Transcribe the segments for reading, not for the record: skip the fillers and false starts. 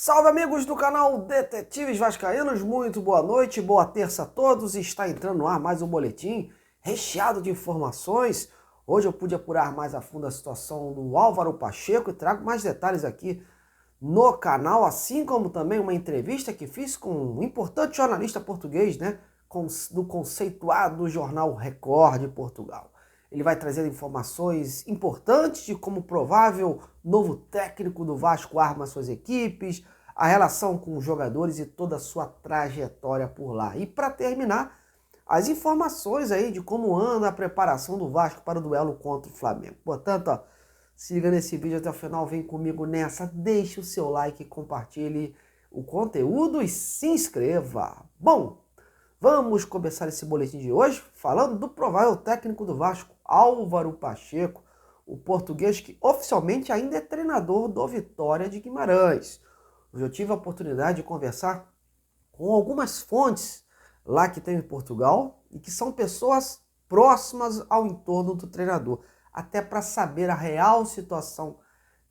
Salve amigos do canal Detetives Vascaínos, muito boa noite, boa terça a todos. Está entrando no ar mais um boletim recheado de informações. Hoje eu pude apurar mais a fundo a situação do Álvaro Pacheco e trago mais detalhes aqui no canal, assim como também uma entrevista que fiz com um importante jornalista português, do conceituado jornal Record de Portugal. Ele vai trazer informações importantes de como o provável novo técnico do Vasco arma suas equipes, a relação com os jogadores e toda a sua trajetória por lá. E para terminar, as informações aí de como anda a preparação do Vasco para o duelo contra o Flamengo. Portanto, ó, siga nesse vídeo até o final, vem comigo nessa, deixe o seu like, compartilhe o conteúdo e se inscreva. Bom, vamos começar esse boletim de hoje falando do provável técnico do Vasco, Álvaro Pacheco, o português que oficialmente ainda é treinador do Vitória de Guimarães. Hoje eu tive a oportunidade de conversar com algumas fontes lá que tem em Portugal e que são pessoas próximas ao entorno do treinador, até para saber a real situação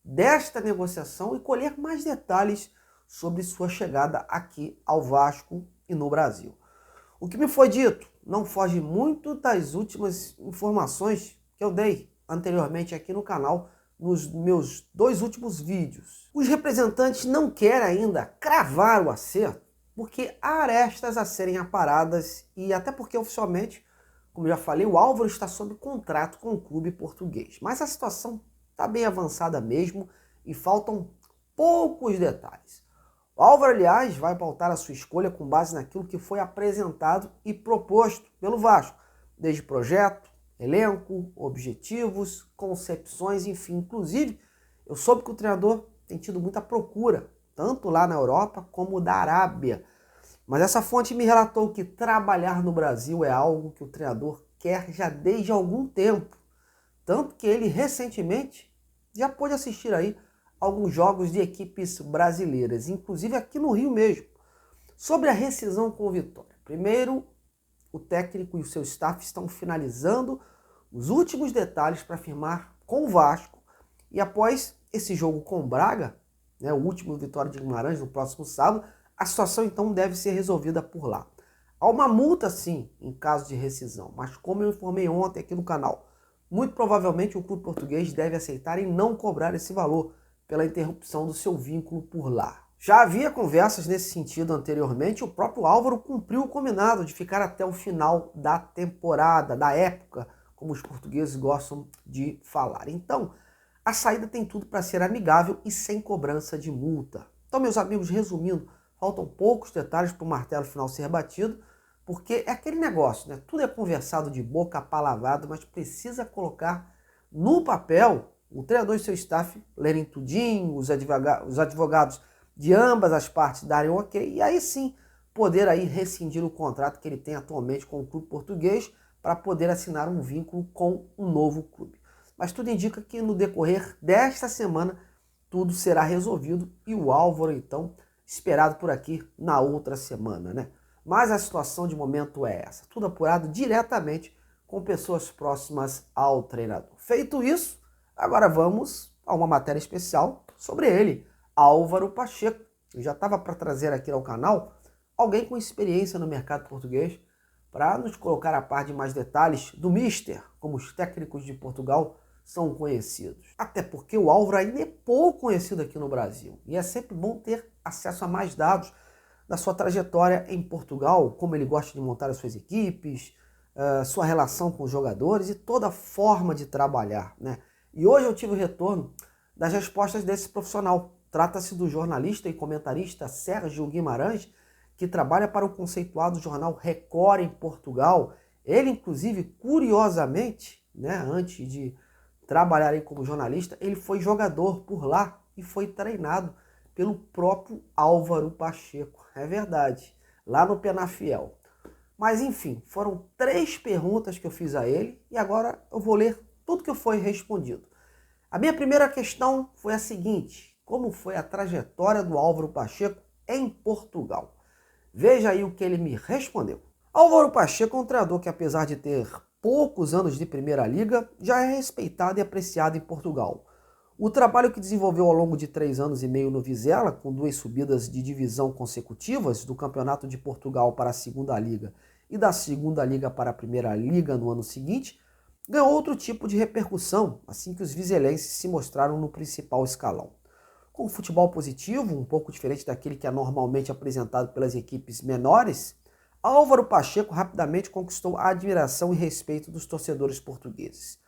desta negociação e colher mais detalhes sobre sua chegada aqui ao Vasco e no Brasil. O que me foi dito não foge muito das últimas informações que eu dei anteriormente aqui no canal, nos meus dois últimos vídeos. Os representantes não querem ainda cravar o acerto, porque há arestas a serem aparadas e até porque oficialmente, como já falei, o Álvaro está sob contrato com o clube português. Mas a situação está bem avançada mesmo e faltam poucos detalhes. O Álvaro, aliás, vai pautar a sua escolha com base naquilo que foi apresentado e proposto pelo Vasco, desde projeto, elenco, objetivos, concepções, enfim. Inclusive, eu soube que o treinador tem tido muita procura, tanto lá na Europa como da Arábia. Mas essa fonte me relatou que trabalhar no Brasil é algo que o treinador quer já desde algum tempo. Tanto que ele recentemente já pôde assistir aí alguns jogos de equipes brasileiras, inclusive aqui no Rio mesmo. Sobre a rescisão com o Vitória. Primeiro, o técnico e o seu staff estão finalizando os últimos detalhes para firmar com o Vasco. E após esse jogo com o Braga, o último Vitória de Guimarães, no próximo sábado, a situação então deve ser resolvida por lá. Há uma multa sim, em caso de rescisão, mas como eu informei ontem aqui no canal, muito provavelmente o clube português deve aceitar em não cobrar esse valor pela interrupção do seu vínculo por lá. Já havia conversas nesse sentido anteriormente, o próprio Álvaro cumpriu o combinado de ficar até o final da temporada, da época, como os portugueses gostam de falar. Então, a saída tem tudo para ser amigável e sem cobrança de multa. Então, meus amigos, resumindo, faltam poucos detalhes para o martelo final ser batido, porque é aquele negócio, tudo é conversado de boca palavrado, mas precisa colocar no papel, o treinador e seu staff lerem tudinho, os advogados de ambas as partes darem um ok, e aí sim poder aí rescindir o contrato que ele tem atualmente com o clube português para poder assinar um vínculo com um novo clube. Mas tudo indica que no decorrer desta semana tudo será resolvido e o Álvaro então esperado por aqui na outra semana, Mas a situação de momento é essa, tudo apurado diretamente com pessoas próximas ao treinador. Feito isso, agora vamos a uma matéria especial sobre ele, Álvaro Pacheco. Eu já estava para trazer aqui ao canal alguém com experiência no mercado português para nos colocar a par de mais detalhes do Mister, como os técnicos de Portugal são conhecidos. Até porque o Álvaro ainda é pouco conhecido aqui no Brasil e é sempre bom ter acesso a mais dados da sua trajetória em Portugal, como ele gosta de montar as suas equipes, sua relação com os jogadores e toda a forma de trabalhar, E hoje eu tive o retorno das respostas desse profissional. Trata-se do jornalista e comentarista Sérgio Guimarães, que trabalha para o conceituado jornal Record em Portugal. Ele, inclusive, curiosamente, antes de trabalhar aí como jornalista, ele foi jogador por lá e foi treinado pelo próprio Álvaro Pacheco. É verdade, lá no Penafiel. Mas enfim, foram 3 perguntas que eu fiz a ele e agora eu vou ler tudo que foi respondido. A minha primeira questão foi a seguinte: como foi a trajetória do Álvaro Pacheco em Portugal? Veja aí o que ele me respondeu. Álvaro Pacheco é um treinador que, apesar de ter poucos anos de Primeira Liga, já é respeitado e apreciado em Portugal. O trabalho que desenvolveu ao longo de 3 anos e meio no Vizela, com 2 subidas de divisão consecutivas, do Campeonato de Portugal para a Segunda Liga e da Segunda Liga para a Primeira Liga no ano seguinte, ganhou outro tipo de repercussão assim que os vizelenses se mostraram no principal escalão. Com um futebol positivo, um pouco diferente daquele que é normalmente apresentado pelas equipes menores, Álvaro Pacheco rapidamente conquistou a admiração e respeito dos torcedores portugueses.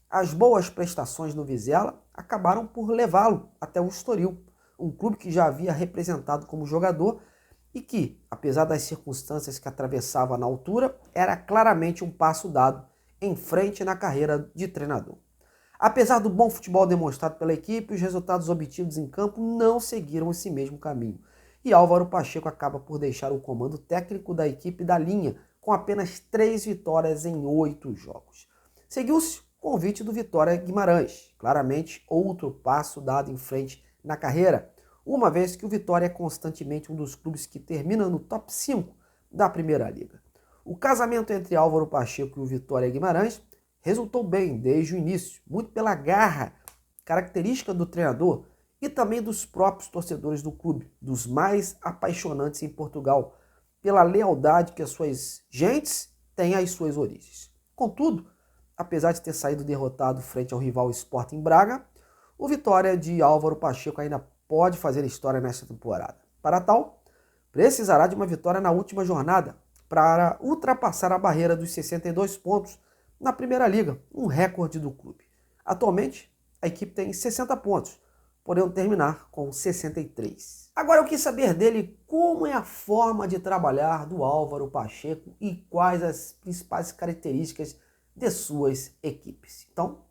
As boas prestações no Vizela acabaram por levá-lo até o Estoril, um clube que já havia representado como jogador e que, apesar das circunstâncias que atravessava na altura, era claramente um passo dado em frente na carreira de treinador. Apesar do bom futebol demonstrado pela equipe, os resultados obtidos em campo não seguiram esse mesmo caminho. E Álvaro Pacheco acaba por deixar o comando técnico da equipe da linha, com apenas 3 vitórias em 8 jogos. Seguiu-se o convite do Vitória Guimarães, claramente outro passo dado em frente na carreira, uma vez que o Vitória é constantemente um dos clubes que termina no top 5 da Primeira Liga. O casamento entre Álvaro Pacheco e o Vitória Guimarães resultou bem desde o início, muito pela garra característica do treinador e também dos próprios torcedores do clube, dos mais apaixonantes em Portugal, pela lealdade que as suas gentes têm às suas origens. Contudo, apesar de ter saído derrotado frente ao rival Sporting Braga, o Vitória de Álvaro Pacheco ainda pode fazer história nesta temporada. Para tal, precisará de uma vitória na última jornada para ultrapassar a barreira dos 62 pontos na Primeira Liga, um recorde do clube. Atualmente, a equipe tem 60 pontos, podendo terminar com 63. Agora eu quis saber dele como é a forma de trabalhar do Álvaro Pacheco e quais as principais características de suas equipes. Então,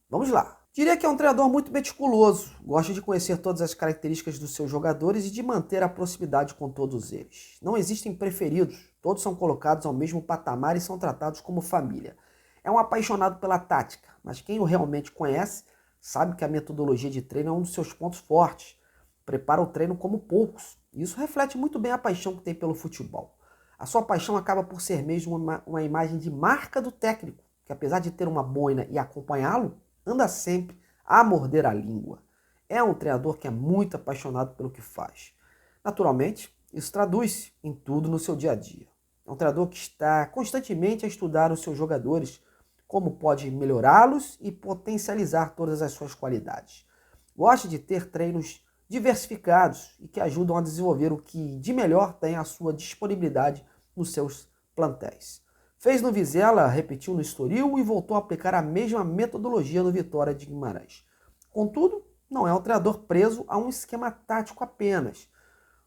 vamos lá. Diria que é um treinador muito meticuloso, gosta de conhecer todas as características dos seus jogadores e de manter a proximidade com todos eles. Não existem preferidos, todos são colocados ao mesmo patamar e são tratados como família. É um apaixonado pela tática, mas quem o realmente conhece sabe que a metodologia de treino é um dos seus pontos fortes. Prepara o treino como poucos. E isso reflete muito bem a paixão que tem pelo futebol. A sua paixão acaba por ser mesmo uma imagem de marca do técnico, que apesar de ter uma boina e acompanhá-lo, anda sempre a morder a língua. É um treinador que é muito apaixonado pelo que faz. Naturalmente, isso traduz-se em tudo no seu dia a dia. É um treinador que está constantemente a estudar os seus jogadores, como pode melhorá-los e potencializar todas as suas qualidades. Gosta de ter treinos diversificados e que ajudam a desenvolver o que de melhor tem à sua disponibilidade nos seus plantéis. Fez no Vizela, repetiu no Estoril e voltou a aplicar a mesma metodologia no Vitória de Guimarães. Contudo, não é um treinador preso a um esquema tático apenas.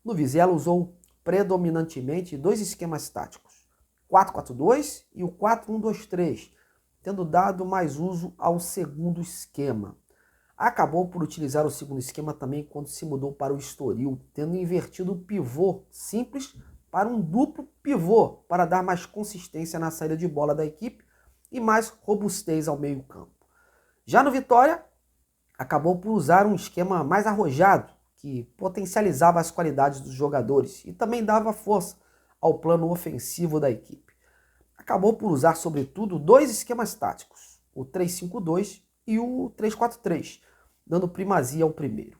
No Vizela usou predominantemente 2 esquemas táticos, 4-4-2 e o 4-1-2-3, tendo dado mais uso ao segundo esquema. Acabou por utilizar o segundo esquema também quando se mudou para o Estoril, tendo invertido o pivô simples para um duplo pivô, para dar mais consistência na saída de bola da equipe e mais robustez ao meio-campo. Já no Vitória, acabou por usar um esquema mais arrojado, que potencializava as qualidades dos jogadores e também dava força ao plano ofensivo da equipe. Acabou por usar, sobretudo, 2 esquemas táticos, o 3-5-2 e o 3-4-3, dando primazia ao primeiro.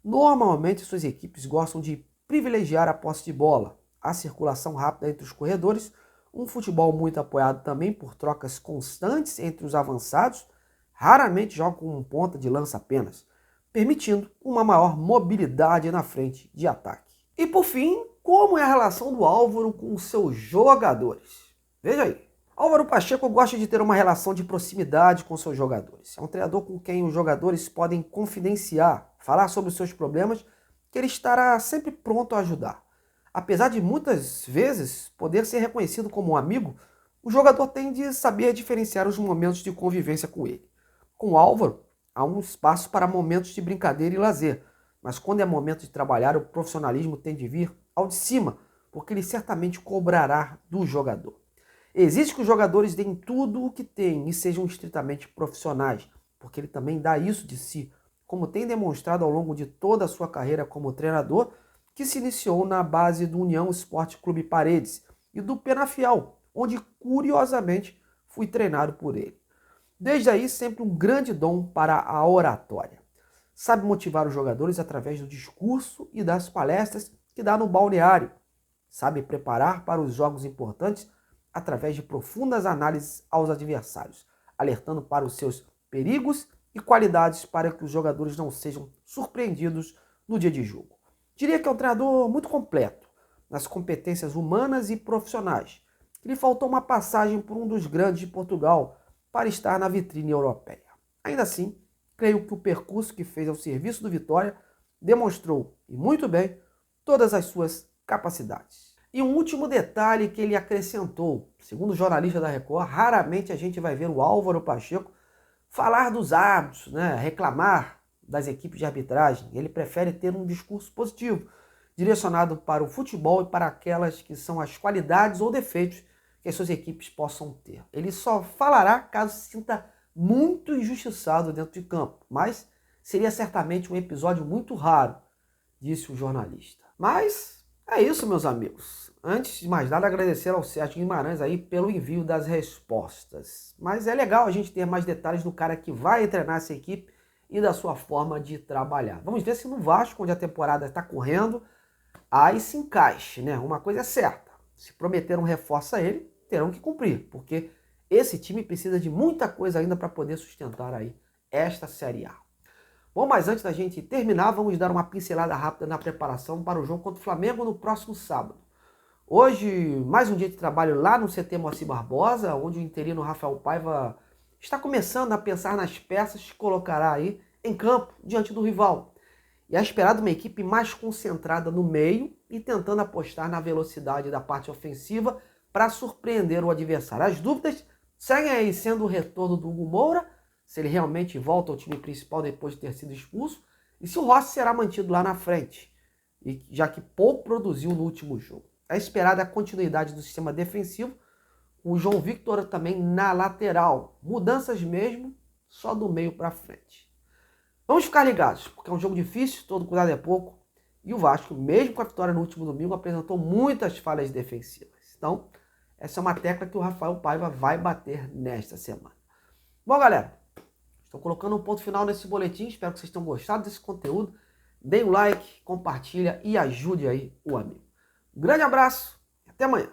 Normalmente, suas equipes gostam de privilegiar a posse de bola, a circulação rápida entre os corredores, um futebol muito apoiado também por trocas constantes entre os avançados, raramente jogam com um ponta de lança apenas, permitindo uma maior mobilidade na frente de ataque. E por fim, como é a relação do Álvaro com os seus jogadores? Veja aí. Álvaro Pacheco gosta de ter uma relação de proximidade com seus jogadores. É um treinador com quem os jogadores podem confidenciar, falar sobre os seus problemas, que ele estará sempre pronto a ajudar. Apesar de muitas vezes poder ser reconhecido como um amigo, o jogador tem de saber diferenciar os momentos de convivência com ele. Com o Álvaro, há um espaço para momentos de brincadeira e lazer, mas quando é momento de trabalhar, o profissionalismo tem de vir ao de cima, porque ele certamente cobrará do jogador. Exige que os jogadores deem tudo o que têm e sejam estritamente profissionais, porque ele também dá isso de si, como tem demonstrado ao longo de toda a sua carreira como treinador, que se iniciou na base do União Esporte Clube Paredes e do Penafiel, onde curiosamente fui treinado por ele. Desde aí, sempre um grande dom para a oratória. sabe motivar os jogadores através do discurso e das palestras que dá no balneário. Sabe preparar para os jogos importantes através de profundas análises aos adversários, alertando para os seus perigos e qualidades para que os jogadores não sejam surpreendidos no dia de jogo. Diria que é um treinador muito completo nas competências humanas e profissionais. Lhe faltou uma passagem por um dos grandes de Portugal para estar na vitrine europeia. Ainda assim, creio que o percurso que fez ao serviço do Vitória demonstrou, e muito bem, todas as suas capacidades. E um último detalhe que ele acrescentou: segundo o jornalista da Record, raramente a gente vai ver o Álvaro Pacheco falar dos árbitros, reclamar das equipes de arbitragem. Ele prefere ter um discurso positivo, direcionado para o futebol e para aquelas que são as qualidades ou defeitos que as suas equipes possam ter. Ele só falará caso se sinta muito injustiçado dentro de campo, mas seria certamente um episódio muito raro, disse o jornalista. Mas é isso, meus amigos. Antes de mais nada, agradecer ao Sérgio Guimarães aí pelo envio das respostas. Mas é legal a gente ter mais detalhes do cara que vai treinar essa equipe e da sua forma de trabalhar. Vamos ver se no Vasco, onde a temporada está correndo, aí se encaixe, né? Uma coisa é certa: se prometeram reforço a ele, terão que cumprir, porque esse time precisa de muita coisa ainda para poder sustentar aí esta Série A. Bom, mas antes da gente terminar, vamos dar uma pincelada rápida na preparação para o jogo contra o Flamengo no próximo sábado. Hoje, mais um dia de trabalho lá no CT Moacir Barbosa, onde o interino Rafael Paiva está começando a pensar nas peças que colocará aí em campo diante do rival. E é esperado uma equipe mais concentrada no meio e tentando apostar na velocidade da parte ofensiva para surpreender o adversário. As dúvidas seguem aí sendo o retorno do Hugo Moura, se ele realmente volta ao time principal depois de ter sido expulso, e se o Rossi será mantido lá na frente, já que pouco produziu no último jogo. É esperada a continuidade do sistema defensivo, com o João Victor também na lateral. Mudanças mesmo, só do meio para frente. Vamos ficar ligados, porque é um jogo difícil, todo cuidado é pouco, e o Vasco, mesmo com a vitória no último domingo, apresentou muitas falhas defensivas. Então, essa é uma tecla que o Rafael Paiva vai bater nesta semana. Bom, galera, estou colocando um ponto final nesse boletim. Espero que vocês tenham gostado desse conteúdo. Deem um like, compartilha e ajude aí o amigo. Um grande abraço e até amanhã.